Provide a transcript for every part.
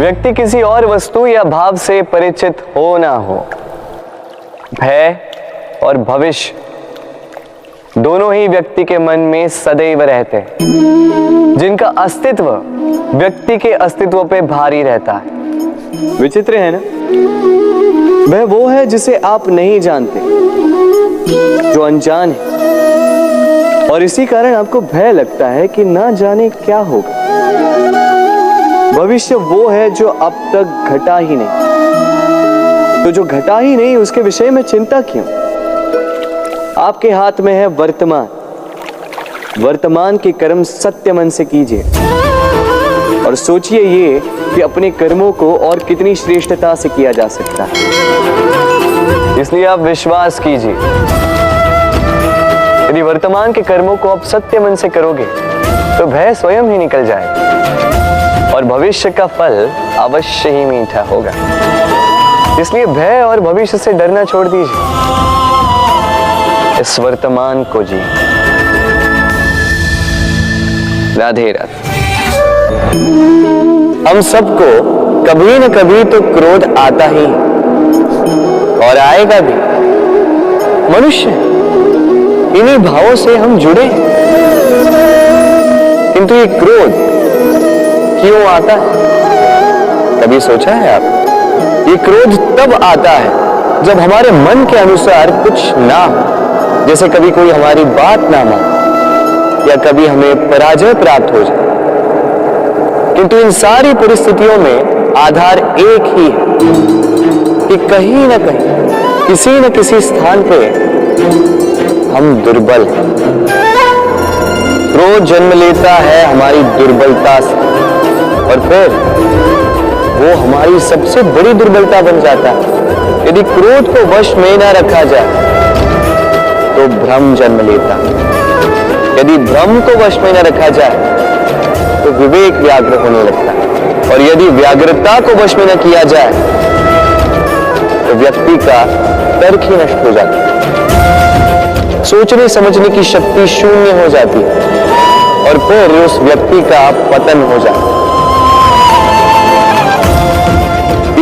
व्यक्ति किसी और वस्तु या भाव से परिचित हो ना हो, भय और भविष्य दोनों ही व्यक्ति के मन में सदैव रहते हैं, जिनका अस्तित्व व्यक्ति के अस्तित्व पे भारी रहता है। विचित्र है ना? वह वो है जिसे आप नहीं जानते, जो अनजान है, और इसी कारण आपको भय लगता है कि ना जाने क्या होगा। भविष्य वो है जो अब तक घटा ही नहीं, तो जो घटा ही नहीं उसके विषय में चिंता क्यों? आपके हाथ में है वर्तमान। वर्तमान के कर्म सत्य मन से कीजिए और सोचिए ये कि अपने कर्मों को और कितनी श्रेष्ठता से किया जा सकता है। इसलिए आप विश्वास कीजिए, यदि वर्तमान के कर्मों को आप सत्य मन से करोगे तो भय स्वयं ही निकल जाएगा और भविष्य का फल अवश्य ही मीठा होगा। इसलिए भय और भविष्य से डरना छोड़ दीजिए, इस वर्तमान को जी। राधे राधे। हम सबको कभी न कभी तो क्रोध आता ही और आएगा भी। मनुष्य इन्हीं भावों से हम जुड़े हैं, किंतु ये क्रोध क्यों आता है? कभी सोचा है आप? ये क्रोध तब आता है जब हमारे मन के अनुसार कुछ ना हो, जैसे कभी कोई हमारी बात ना माने या कभी हमें पराजय प्राप्त हो जाए। किंतु इन सारी परिस्थितियों में आधार एक ही है कि कहीं ना कहीं किसी न किसी स्थान पे हम दुर्बल हैं। क्रोध जन्म लेता है हमारी दुर्बलता से और फिर वो हमारी सबसे बड़ी दुर्बलता बन जाता है। यदि क्रोध को वश में न रखा जाए तो भ्रम जन्म लेता है। यदि भ्रम को वश में न रखा जाए तो विवेक व्याग्र होने लगता है और यदि व्याग्रता को वश में न किया जाए तो व्यक्ति का तर्क ही नष्ट हो जाता है। सोचने समझने की शक्ति शून्य हो जाती है और फिर उस व्यक्ति का पतन हो जाता है।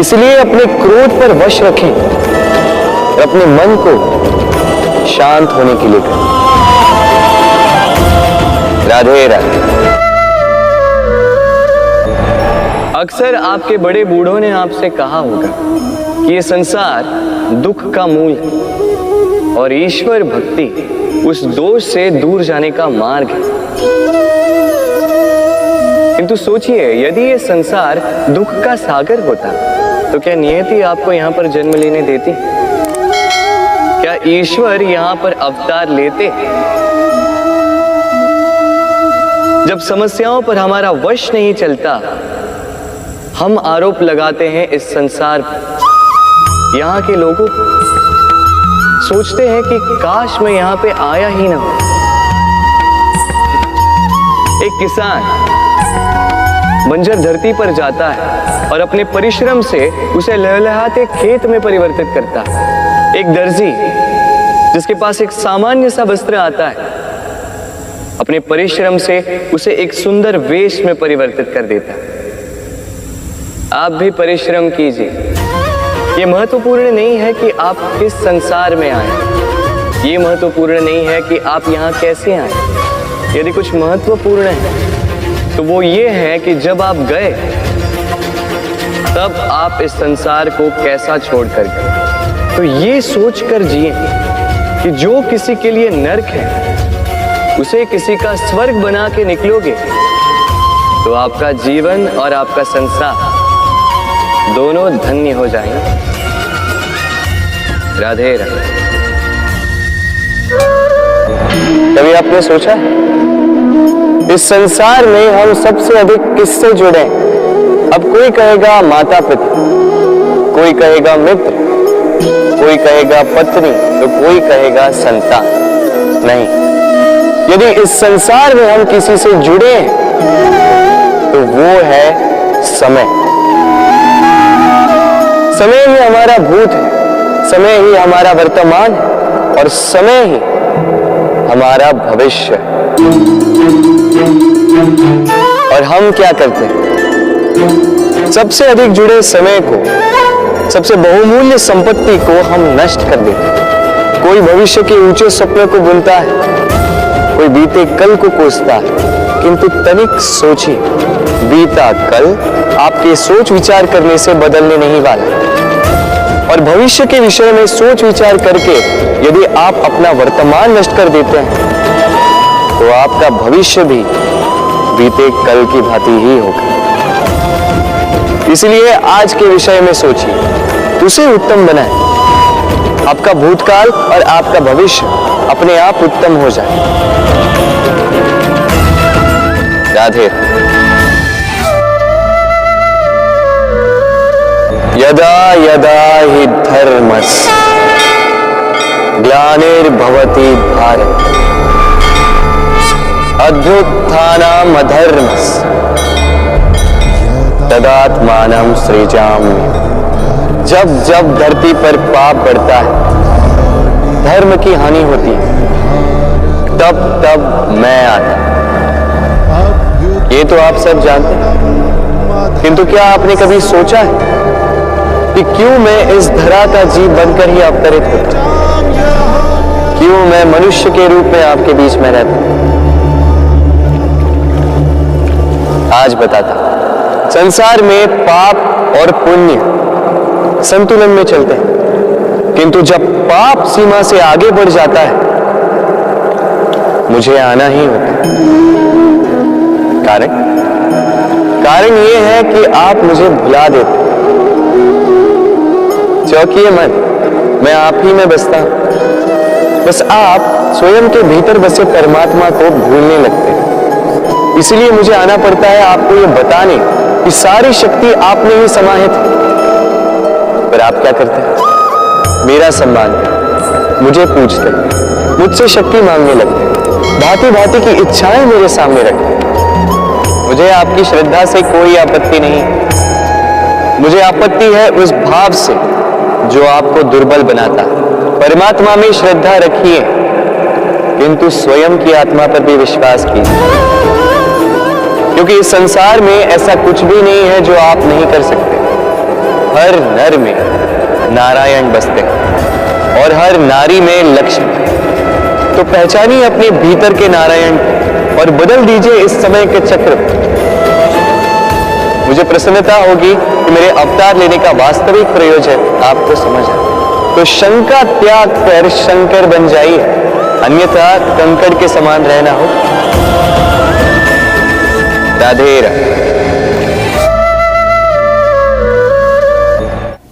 इसलिए अपने क्रोध पर वश रखें और अपने मन को शांत होने के लिए करें। राधे राधे। अक्सर आपके बड़े बूढ़ों ने आपसे कहा होगा कि ये संसार दुख का मूल है और ईश्वर भक्ति उस दोष से दूर जाने का मार्ग है। किंतु सोचिए, यदि ये संसार दुख का सागर होता तो क्या नियति आपको यहां पर जन्म लेने देती? क्या ईश्वर यहां पर अवतार लेते? जब समस्याओं पर हमारा वश नहीं चलता, हम आरोप लगाते हैं इस संसार पर। यहाँ के लोगों सोचते हैं कि काश मैं यहाँ पे आया ही ना हो। एक किसान बंजर धरती पर जाता है और अपने परिश्रम से उसे लहलहाते खेत में परिवर्तित करता है। एक दर्जी जिसके पास एक सामान्य सा वस्त्र आता है, अपने परिश्रम से उसे एक सुंदर वेश में परिवर्तित कर देता है। आप भी परिश्रम कीजिए। ये महत्वपूर्ण नहीं है कि आप किस संसार में आए, ये महत्वपूर्ण नहीं है कि आप यहाँ कैसे आए। यदि कुछ महत्वपूर्ण है तो वो ये है कि जब आप गए तब आप इस संसार को कैसा छोड़कर गए। तो ये सोचकर जिए कि जो किसी के लिए नरक है उसे किसी का स्वर्ग बना के निकलोगे तो आपका जीवन और आपका संसार दोनों धन्य हो जाएंगे। राधे राधे। कभी आपने सोचा इस संसार में हम सबसे अधिक किससे जुड़े? अब कोई कहेगा माता पिता, कोई कहेगा मित्र, कोई कहेगा पत्नी, तो कोई कहेगा संतान। नहीं, यदि इस संसार में हम किसी से जुड़े हैं तो वो है समय। समय ही हमारा भूत है, समय ही हमारा वर्तमान है और समय ही हमारा भविष्य है। और हम क्या करते हैं? सबसे अधिक जुड़े समय को, सबसे बहुमूल्य संपत्ति को हम नष्ट कर देते हैं। कोई भविष्य के ऊंचे सपने को बुनता है, कोई बीते कल को कोसता है, किंतु तनिक सोचिए, बीता कल आपके सोच विचार करने से बदलने नहीं वाला। और भविष्य के विषय में सोच विचार करके यदि आप अपना वर्तमान नष्ट कर देते हैं तो आपका भविष्य भी बीते कल की भांति ही होगा। इसलिए आज के विषय में सोचिए, उसे उत्तम बनाएं। आपका भूतकाल और आपका भविष्य अपने आप उत्तम हो जाए। राधे। यदा यदा हि धर्मस्य ग्लानिर्भवति भारत अभ्युत्थानम् अधर्मस्य तदात्मानं सृजाम्यहम्। जब जब धरती पर पाप बढ़ता है, धर्म की हानि होती है, तब तब मैं आता। ये तो आप सब जानते हैं, किंतु क्या आपने कभी सोचा है कि क्यों मैं इस धरा का जीव बनकर ही अवतरित होता हूं? क्यों मैं मनुष्य के रूप में आपके बीच में रहता हूं? आज बताता हूं। संसार में पाप और पुण्य संतुलन में चलते हैं, किंतु जब पाप सीमा से आगे बढ़ जाता है, मुझे आना ही होता है। कारण यह है कि आप मुझे भुला देते। चौंकिए मत, मैं आप ही में बसता हूं। बस आप स्वयं के भीतर बसे परमात्मा को भूलने लगते हैं। इसलिए मुझे आना पड़ता है आपको ये बताने कि सारी शक्ति आप में ही समाहित है। पर आप क्या करते हैं? मेरा सम्मान है, मुझे पूछते हैं, मुझसे शक्ति मांगने लगते हैं, भांति भांति की इच्छाएं मेरे सामने रखते हैं। मुझे आपकी श्रद्धा से कोई आपत्ति नहीं, मुझे आपत्ति है उस भाव से जो आपको दुर्बल बनाता है। परमात्मा में श्रद्धा रखिए, किंतु स्वयं की आत्मा पर भी विश्वास कीजिए, क्योंकि इस संसार में ऐसा कुछ भी नहीं है जो आप नहीं कर सकते। हर नर में नारायण बसते हैं और हर नारी में लक्ष्मी। तो पहचानिए अपने भीतर के नारायण और बदल दीजिए इस समय के चक्र। मुझे प्रसन्नता होगी कि मेरे अवतार लेने का वास्तविक प्रयोजन आपको समझ आए। तो शंका त्याग कर शंकर बन जाइए, अन्यथा कंकड़ के समान रहना हो। राधे राधे।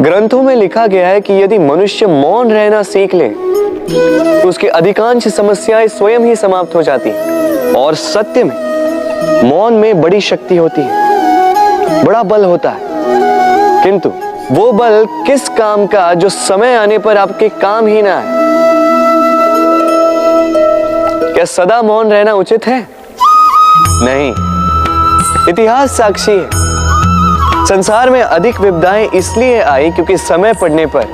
ग्रंथों में लिखा गया है कि यदि मनुष्य मौन रहना सीख ले तो उसकी अधिकांश समस्याएं स्वयं ही समाप्त हो जाती हैं। और सत्य में मौन में बड़ी शक्ति होती है, बड़ा बल होता है, किंतु वो बल किस काम का जो समय आने पर आपके काम ही ना है। क्या सदा मौन रहना उचित है? नहीं। इतिहास साक्षी है। संसार में अधिक विपदाएं इसलिए आई क्योंकि समय पड़ने पर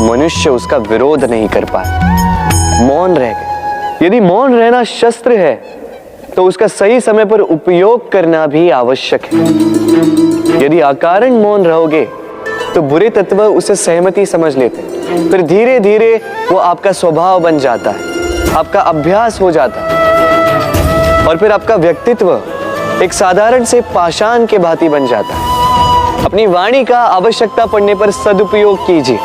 मनुष्य उसका विरोध नहीं कर पाया, मौन रह गए। यदि मौन रहना शस्त्र है तो उसका सही समय पर उपयोग करना भी आवश्यक है। यदि अकारण मौन रहोगे तो बुरे तत्व उसे सहमति समझ लेते, फिर धीरे धीरे वो आपका स्वभाव बन जाता है, आपका अभ्यास हो जाता है, और फिर आपका व्यक्तित्व एक साधारण से पाषाण के भांति बन जाता है। अपनी वाणी का आवश्यकता पड़ने पर सदुपयोग कीजिए।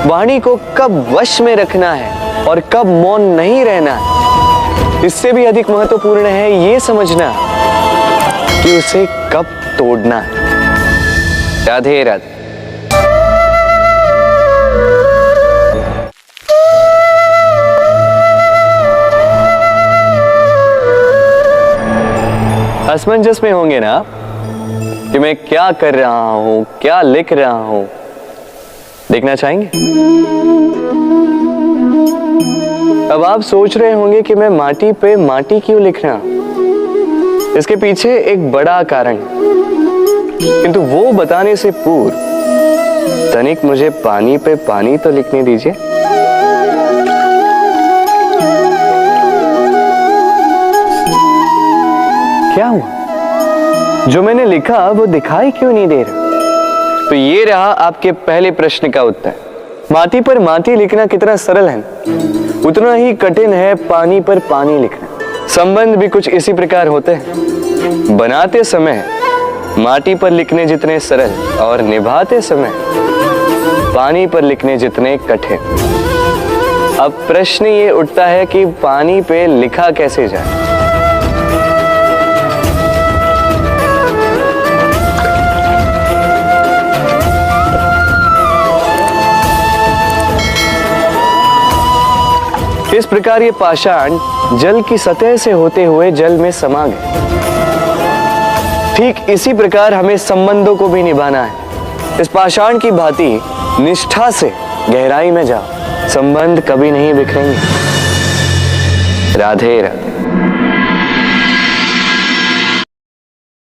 वाणी को कब वश में रखना है और कब मौन नहीं रहना है, इससे भी अधिक महत्वपूर्ण है ये समझना कि उसे कब तोड़ना है। राधे राधे। असमंजस में होंगे ना कि मैं क्या कर रहा हूं, क्या लिख रहा हूं, देखना चाहेंगे? अब आप सोच रहे होंगे कि मैं माटी पे माटी क्यों लिख रहा हूं। इसके पीछे एक बड़ा कारण है, किंतु वो बताने से पूर्व तनिक मुझे पानी पे पानी तो लिखने दीजिए। क्या हुआ? जो मैंने लिखा वो दिखाई क्यों नहीं दे रहा? तो ये रहा आपके पहले प्रश्न का उत्तर। माटी पर माटी लिखना कितना सरल है, उतना ही कठिन है पानी पर पानी लिखना। संबंध भी कुछ इसी प्रकार होते हैं। बनाते समय माटी पर लिखने जितने सरल और निभाते समय पानी पर लिखने जितने कठिन। अब प्रश्न ये उठता है कि पानी पे लिखा कैसे जाए? इस प्रकार ये पाषाण जल की सतह से होते हुए जल में समा गए। ठीक इसी प्रकार हमें संबंधों को भी निभाना है। इस पाषाण की भांति निष्ठा से गहराई में जाओ, संबंध कभी नहीं बिखरेंगे। राधे राधे।